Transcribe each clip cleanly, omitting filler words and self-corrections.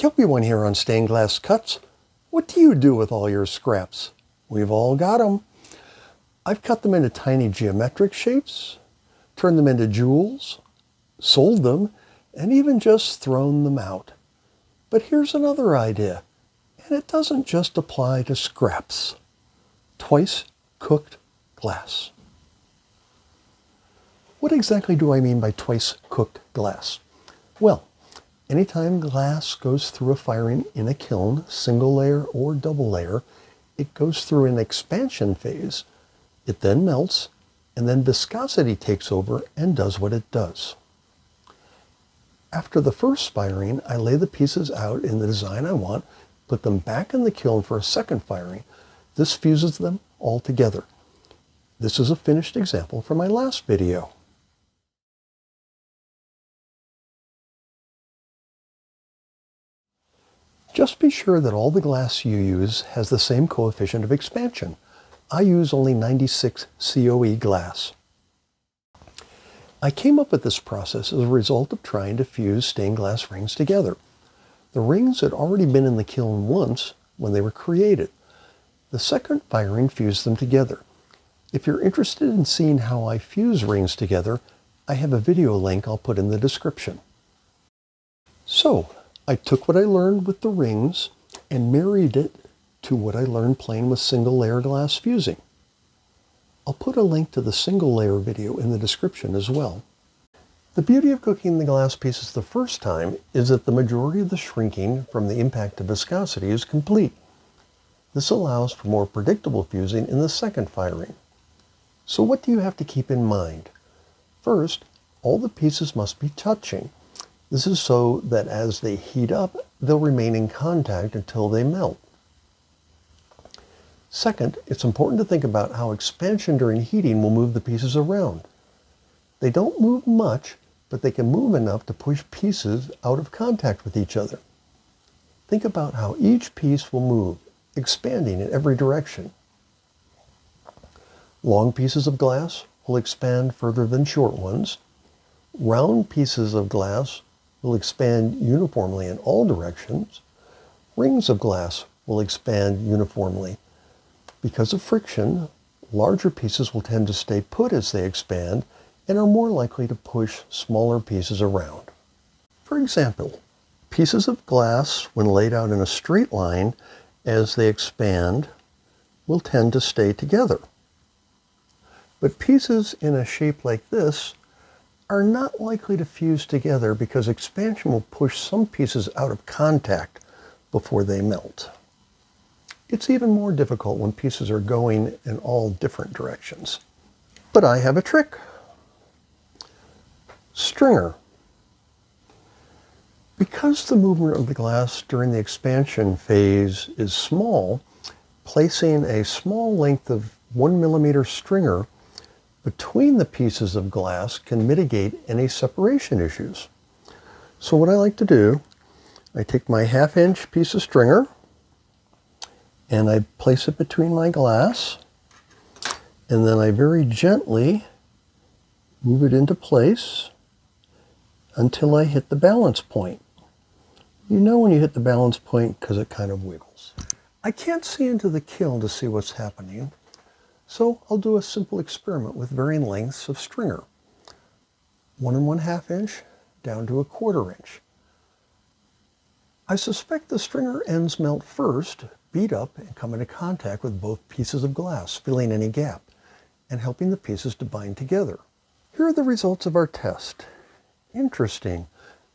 Kelpieone here on Stainedglasscuts. What do you do with all your scraps? We've all got them. I've cut them into tiny geometric shapes, turned them into jewels, sold them, and even just thrown them out. But here's another idea, and it doesn't just apply to scraps. Twice cooked glass. What exactly do I mean by twice cooked glass? Well, anytime glass goes through a firing in a kiln, single layer or double layer, it goes through an expansion phase. It then melts, and then viscosity takes over and does what it does. After the first firing, I lay the pieces out in the design I want, put them back in the kiln for a second firing. This fuses them all together. This is a finished example from my last video. Just be sure that all the glass you use has the same coefficient of expansion. I use only 96 COE glass. I came up with this process as a result of trying to fuse stained glass rings together. The rings had already been in the kiln once when they were created. The second firing fused them together. If you're interested in seeing how I fuse rings together, I have a video link I'll put in the description. So, I took what I learned with the rings and married it to what I learned playing with single layer glass fusing. I'll put a link to the single layer video in the description as well. The beauty of cooking the glass pieces the first time is that the majority of the shrinking from the impact of viscosity is complete. This allows for more predictable fusing in the second firing. So what do you have to keep in mind? First, all the pieces must be touching. This is so that as they heat up, they'll remain in contact until they melt. Second, it's important to think about how expansion during heating will move the pieces around. They don't move much, but they can move enough to push pieces out of contact with each other. Think about how each piece will move, expanding in every direction. Long pieces of glass will expand further than short ones. Round pieces of glass will expand uniformly in all directions. Rings of glass will expand uniformly. Because of friction, larger pieces will tend to stay put as they expand and are more likely to push smaller pieces around. For example, pieces of glass, when laid out in a straight line as they expand, will tend to stay together. But pieces in a shape like this are not likely to fuse together because expansion will push some pieces out of contact before they melt. It's even more difficult when pieces are going in all different directions. But I have a trick. Stringer. Because the movement of the glass during the expansion phase is small, placing a small length of 1 millimeter stringer between the pieces of glass can mitigate any separation issues. So what I like to do, I take my 1/2 inch piece of stringer and I place it between my glass, and then I very gently move it into place until I hit the balance point. You know when you hit the balance point because it kind of wiggles. I can't see into the kiln to see what's happening, so I'll do a simple experiment with varying lengths of stringer. 1 1/2 inch down to 1/4 inch. I suspect the stringer ends melt first, beat up, and come into contact with both pieces of glass, filling any gap and helping the pieces to bind together. Here are the results of our test. Interesting.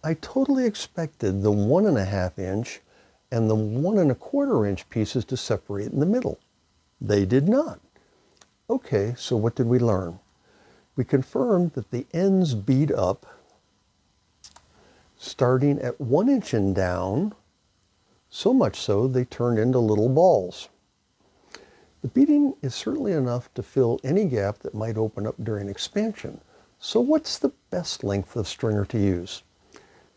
I totally expected the 1 1/2 inch and the 1 1/4 inch pieces to separate in the middle. They did not. Okay, so what did we learn? We confirmed that the ends bead up starting at 1 inch and down, so much so they turned into little balls. The beading is certainly enough to fill any gap that might open up during expansion. So what's the best length of stringer to use?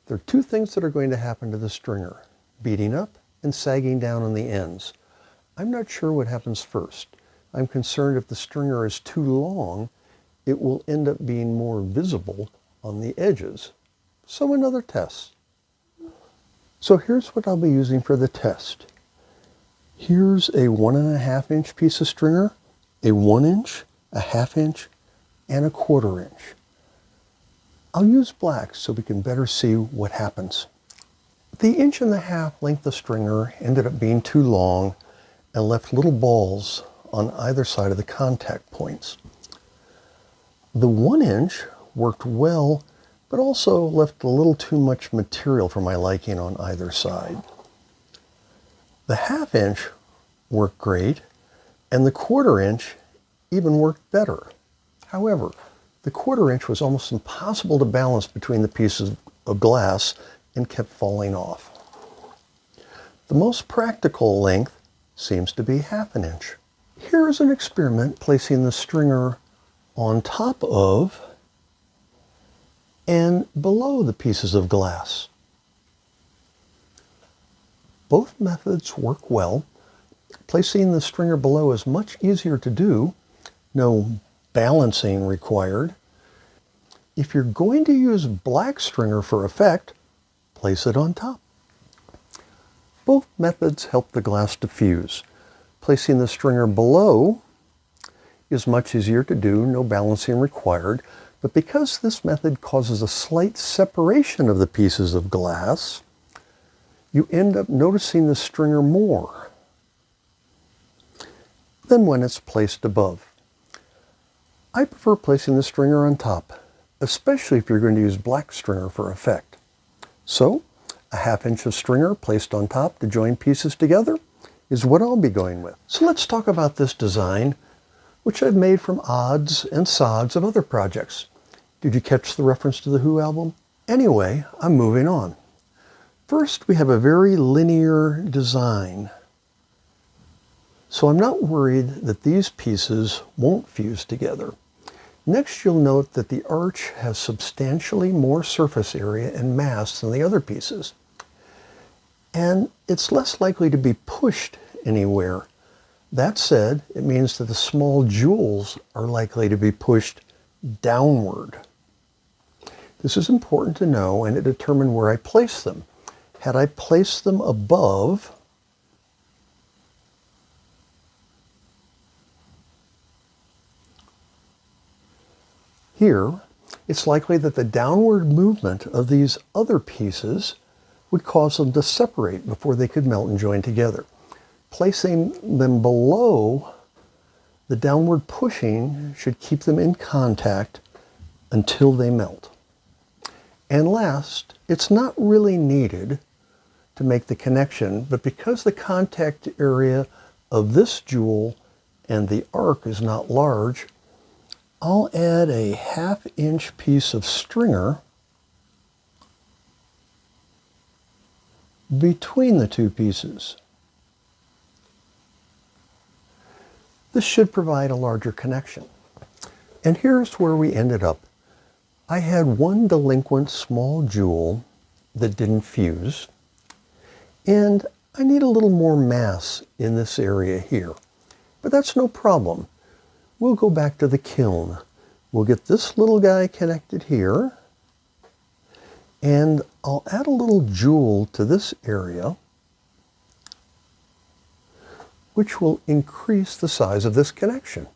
There are two things that are going to happen to the stringer: beading up and sagging down on the ends. I'm not sure what happens first. I'm concerned if the stringer is too long, it will end up being more visible on the edges. So another test. So here's what I'll be using for the test. Here's a 1.5 inch piece of stringer, a 1 inch, a 1/2 inch, and a 1/4 inch. I'll use black so we can better see what happens. The 1.5 inch length of stringer ended up being too long and left little balls on either side of the contact points. The 1 inch worked well, but also left a little too much material for my liking on either side. The 1/2 inch worked great, and the 1/4 inch even worked better. However, the 1/4 inch was almost impossible to balance between the pieces of glass and kept falling off. The most practical length seems to be 1/2 inch. Here is an experiment placing the stringer on top of and below the pieces of glass. Both methods work well. Placing the stringer below is much easier to do. No balancing required. If you're going to use black stringer for effect, place it on top. Both methods help the glass diffuse. Placing the stringer below is much easier to do, no balancing required, but because this method causes a slight separation of the pieces of glass, you end up noticing the stringer more than when it's placed above. I prefer placing the stringer on top, especially if you're going to use black stringer for effect. So, a 1/2 inch of stringer placed on top to join pieces together is what I'll be going with. So let's talk about this design, which I've made from odds and sods of other projects. Did you catch the reference to the Who album? Anyway, I'm moving on. First, we have a very linear design. So I'm not worried that these pieces won't fuse together. Next, you'll note that the arch has substantially more surface area and mass than the other pieces. And it's less likely to be pushed anywhere. That said, it means that the small jewels are likely to be pushed downward. This is important to know and to determine where I place them. Had I placed them above, here, it's likely that the downward movement of these other pieces would cause them to separate before they could melt and join together. Placing them below, the downward pushing should keep them in contact until they melt. And last, it's not really needed to make the connection, but because the contact area of this jewel and the arc is not large, I'll add a 1/2 inch piece of stringer between the two pieces. This should provide a larger connection. And here's where we ended up. I had one delinquent small jewel that didn't fuse, and I need a little more mass in this area here. But that's no problem. We'll go back to the kiln. We'll get this little guy connected here, and I'll add a little jewel to this area, which will increase the size of this connection.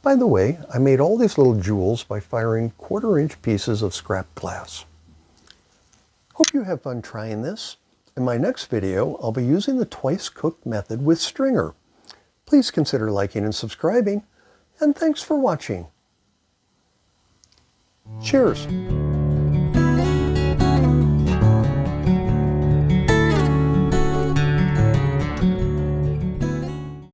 By the way, I made all these little jewels by firing 1/4 inch pieces of scrap glass. Hope you have fun trying this. In my next video, I'll be using the twice cooked method with stringer. Please consider liking and subscribing, and thanks for watching. Cheers.